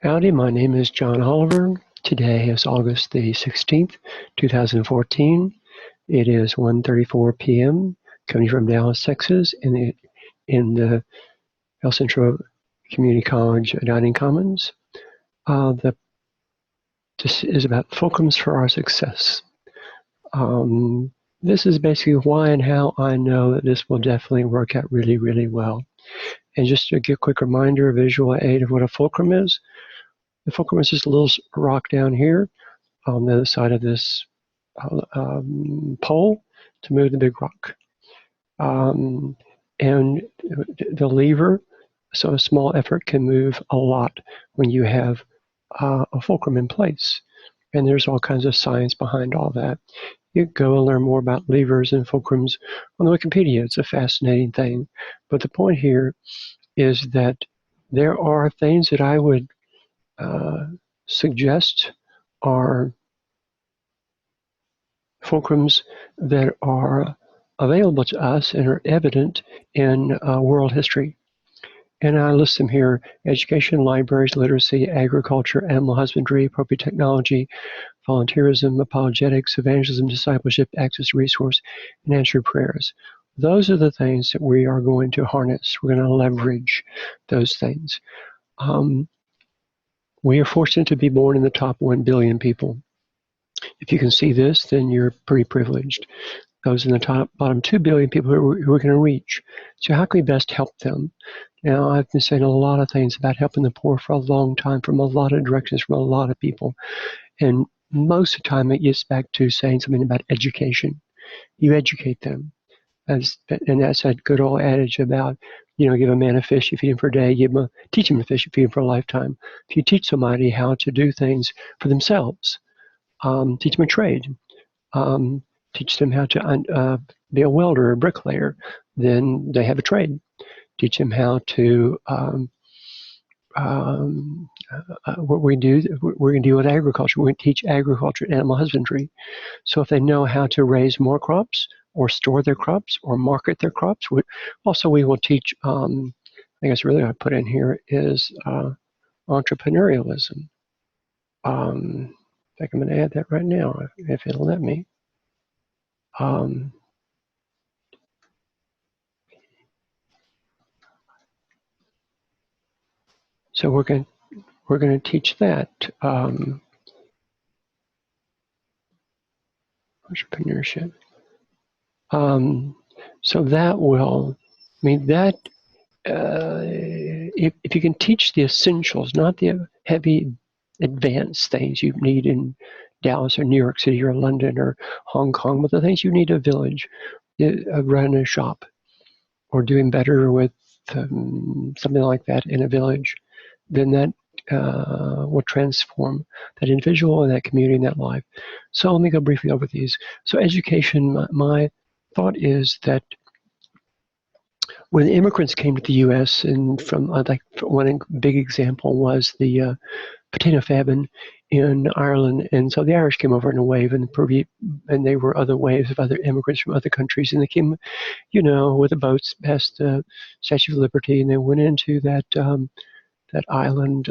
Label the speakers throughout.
Speaker 1: Howdy, my name is John Oliver. Today is August the 16th, 2014. It is 1:34 p.m. coming from Dallas, Texas, in the El Centro Community College Dining Commons. This is about Fulcrums for our success. This is basically why and how I know that this will definitely work out really, really well. And just to give a quick reminder, visual aid of what a fulcrum is. The fulcrum is just a little rock down here on the other side of this pole to move the big rock. And the lever, so a small effort can move a lot when you have a fulcrum in place. And there's all kinds of science behind all that. You go and learn more about levers and fulcrums on the Wikipedia. It's a fascinating thing. But the point here is that there are things that I would suggest are fulcrums that are available to us and are evident in world history. And I list them here: education, libraries, literacy, agriculture, animal husbandry, appropriate technology, volunteerism, apologetics, evangelism, discipleship, access to resource, and answered prayers. Those are the things that we are going to harness. We're going to leverage those things. We are fortunate to be born in the top 1 billion people. If you can see this, then you're pretty privileged. Those in the bottom 2 billion people who we're going to reach. So how can we best help them? Now, I've been saying a lot of things about helping the poor for a long time, from a lot of directions, from a lot of people. And most of the time it gets back to saying something about education. You educate them. And that's that good old adage about, give a man a fish, you feed him for a day, teach him a fish, you feed him for a lifetime. If you teach somebody how to do things for themselves, teach them a trade, teach them how to be a welder or a bricklayer, then they have a trade. Teach them how to, what we're going to deal with agriculture. We're going to teach agriculture and animal husbandry. So if they know how to raise more crops or store their crops or market their crops, we will teach, I guess really what I put in here is entrepreneurialism. In fact, I'm going to add that right now if it'll let me. So we're going to teach that. Entrepreneurship. So that will, if you can teach the essentials, not the heavy advanced things you need in Dallas or New York City or London or Hong Kong, but the things you need in a village, running a shop or doing better with something like that in a village, then that will transform that individual and that community and that life. So let me go briefly over these. So education, my thought is that when immigrants came to the U.S., and one big example was the potato famine in Ireland, and so the Irish came over in a wave, and there were other waves of other immigrants from other countries, and they came, with the boats past the Statue of Liberty, and they went into that island,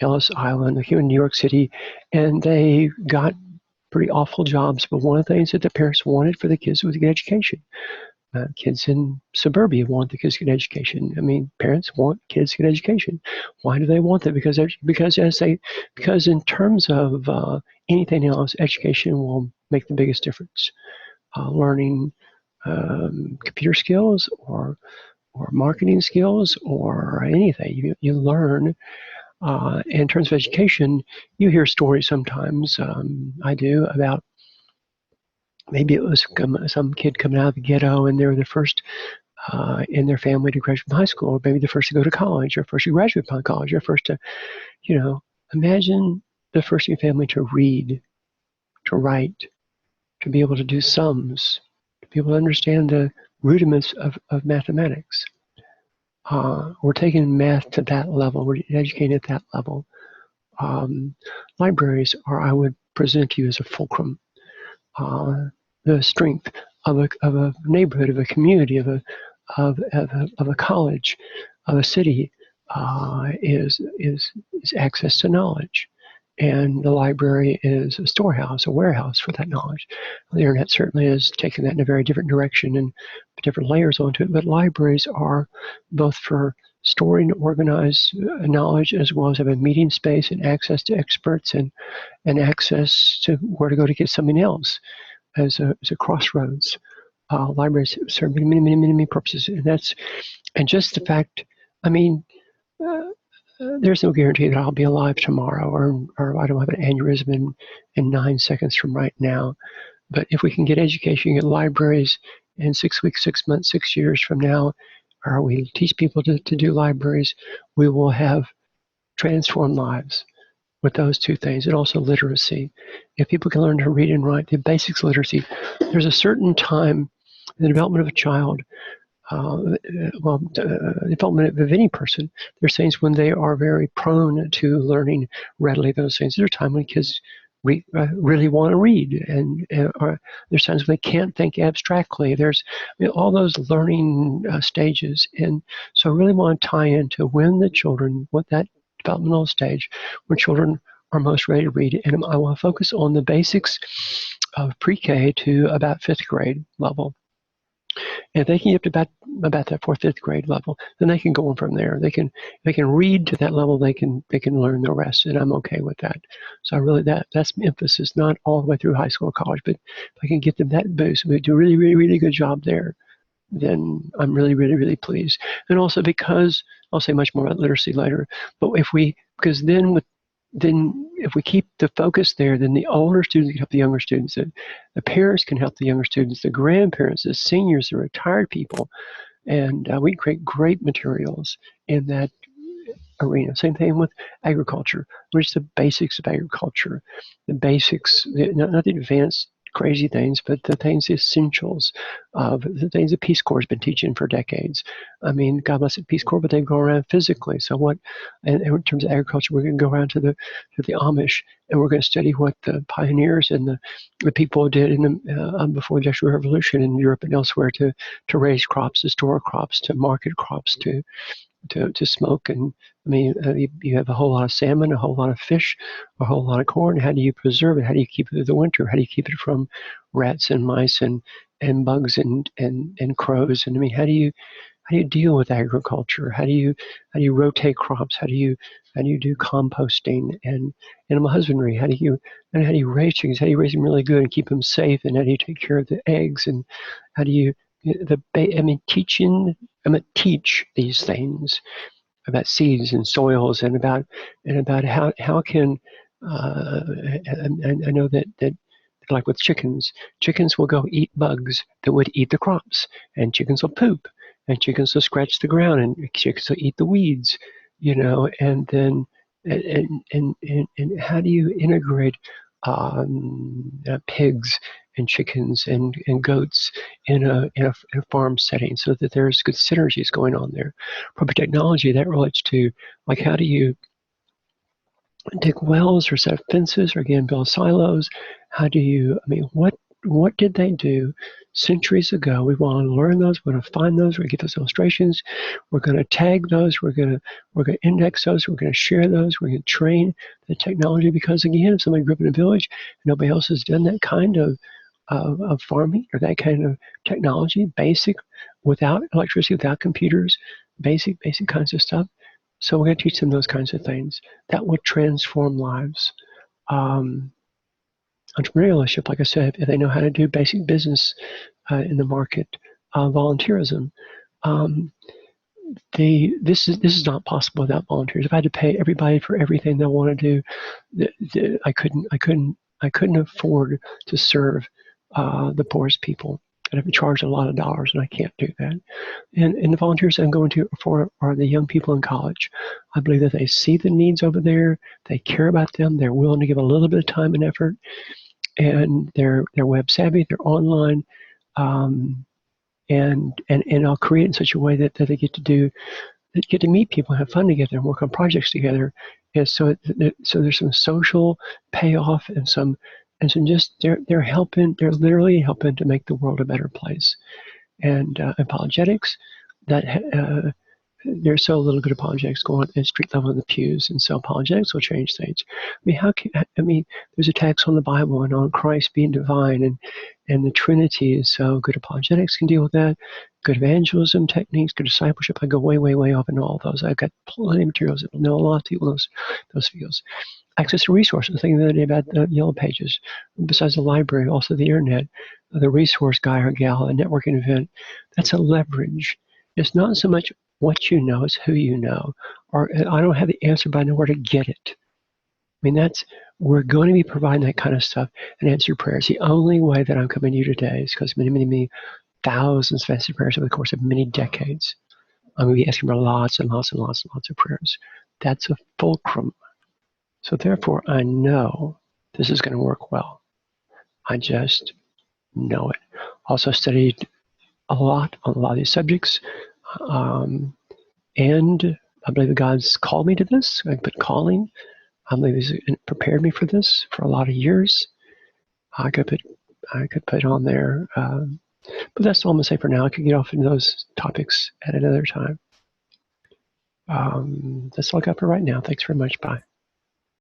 Speaker 1: Ellis Island, here in New York City, and they got pretty awful jobs. But one of the things that the parents wanted for the kids was to get education. Kids in suburbia want the kids to get education. Parents want kids to get education. Why do they want that? Because in terms of anything else, education will make the biggest difference. Learning computer skills or marketing skills or anything you learn. In terms of education, you hear stories sometimes, I do, about maybe it was some kid coming out of the ghetto and they were the first in their family to graduate from high school, or maybe the first to go to college, or first to graduate from college, or first to, imagine the first in your family to read, to write, to be able to do sums, to be able to understand the rudiments of mathematics. We're taking math to that level. We're educating at that level. Libraries I would present to you as a fulcrum. The strength of a neighborhood, of a community, of a college, of a city, is access to knowledge. And the library is a storehouse, a warehouse for that knowledge. The internet certainly has taken that in a very different direction and different layers onto it, but libraries are both for storing organized knowledge as well as have a meeting space and access to experts and access to where to go to get something else as a crossroads. Libraries serve many purposes, and just the fact, I mean, there's no guarantee that I'll be alive tomorrow or I don't have an aneurysm in 9 seconds from right now. But if we can get education at libraries in 6 weeks, 6 months, 6 years from now, or we teach people to do libraries, we will have transformed lives with those two things, and also literacy. If people can learn to read and write, the basics of literacy, there's a certain time in the development of a child, development of any person, there's things when they are very prone to learning readily those things. There's a time when kids really want to read, and there's times when they can't think abstractly. There's all those learning stages, and so I really want to tie into when the children, what that developmental stage, when children are most ready to read, and I want to focus on the basics of pre-K to about 5th grade level. And if they can get to about that 4th, 5th grade level, then they can go on from there. They can read to that level. They can learn the rest, and I'm okay with that. So I really that's emphasis, not all the way through high school or college, but if I can get them that boost, we do a really good job there, then I'm really pleased. And also because I'll say much more about literacy later, but because then if we keep the focus there, then the older students can help the younger students, the parents can help the younger students, the grandparents, the seniors, the retired people, and we create great materials in that arena. Same thing with agriculture. Which the basics of agriculture, the basics, not the advanced crazy things, but the things, the essentials of the things the Peace Corps has been teaching for decades. I mean, God bless the Peace Corps, but they go around physically. So and in terms of agriculture, we're going to go around to the Amish, and we're going to study what the pioneers and the people did before the Industrial Revolution in Europe and elsewhere to raise crops, to store crops, to market crops, to smoke. And I mean, you have a whole lot of salmon, a whole lot of fish, a whole lot of corn. How do you preserve it? How do you keep it through the winter? How do you keep it from rats and mice and bugs and crows? And I mean, how do you deal with agriculture? How do you rotate crops? How do you do composting and animal husbandry? How do you raise chickens? How do you raise them really good and keep them safe? And how do you take care of the eggs? And how do you teach these things about seeds and soils and about how can and I know that like with chickens will go eat bugs that would eat the crops, and chickens will poop, and chickens will scratch the ground, and chickens will eat the weeds, and then and how do you integrate pigs and chickens and goats in a farm setting so that there's good synergies going on there. Proper technology that relates to, like, how do you dig wells or set up fences or again build silos? How do you, what did they do centuries ago? We want to learn those, we're going to find those, we're going to get those illustrations, we're going to tag those, we're going to index those, we're going to share those, we're going to train the technology, because again, if somebody grew up in a village and nobody else has done that kind of farming or that kind of technology, basic, without electricity, without computers, basic kinds of stuff. So we're going to teach them those kinds of things that will transform lives. Entrepreneurship, like I said, if they know how to do basic business in the market, volunteerism. This is not possible without volunteers. If I had to pay everybody for everything they want to do, I couldn't afford to serve the poorest people. I'd have to charge a lot of dollars, and I can't do that. And the volunteers I'm going to for are the young people in college. I believe that they see the needs over there, they care about them, they're willing to give a little bit of time and effort, and they're web savvy, they're online, and I'll create in such a way that they get to meet people, have fun together, and work on projects together. And so there's some social payoff and some just they're literally helping to make the world a better place. And apologetics, that there's so little good apologetics going on at street level in the pews, and so apologetics will change things. There's attacks on the Bible and on Christ being divine, and the Trinity is so good. Apologetics can deal with that. Good evangelism techniques, good discipleship. I go way, way, way up in all of those. I've got plenty of materials that will know a lot of people in those fields. Access to resources. I think the other day about the Yellow Pages. Besides the library, also the internet, the resource guy or gal, a networking event. That's a leverage. It's not so much what you know, it's who you know. Or I don't have the answer, but I know where to get it. I mean, we're going to be providing that kind of stuff and answer prayers. The only way that I'm coming to you today is because many thousands of answered prayers over the course of many decades. I'm going to be asking for lots and lots and lots and lots of prayers. That's a fulcrum. So therefore, I know this is going to work well. I just know it. Also studied a lot on a lot of these subjects. And I believe that God's called me to this. I put calling. I believe He's prepared me for this for a lot of years. I could put on there, but that's all I'm gonna say for now. I could get off into those topics at another time. That's all I got for right now. Thanks very much. Bye.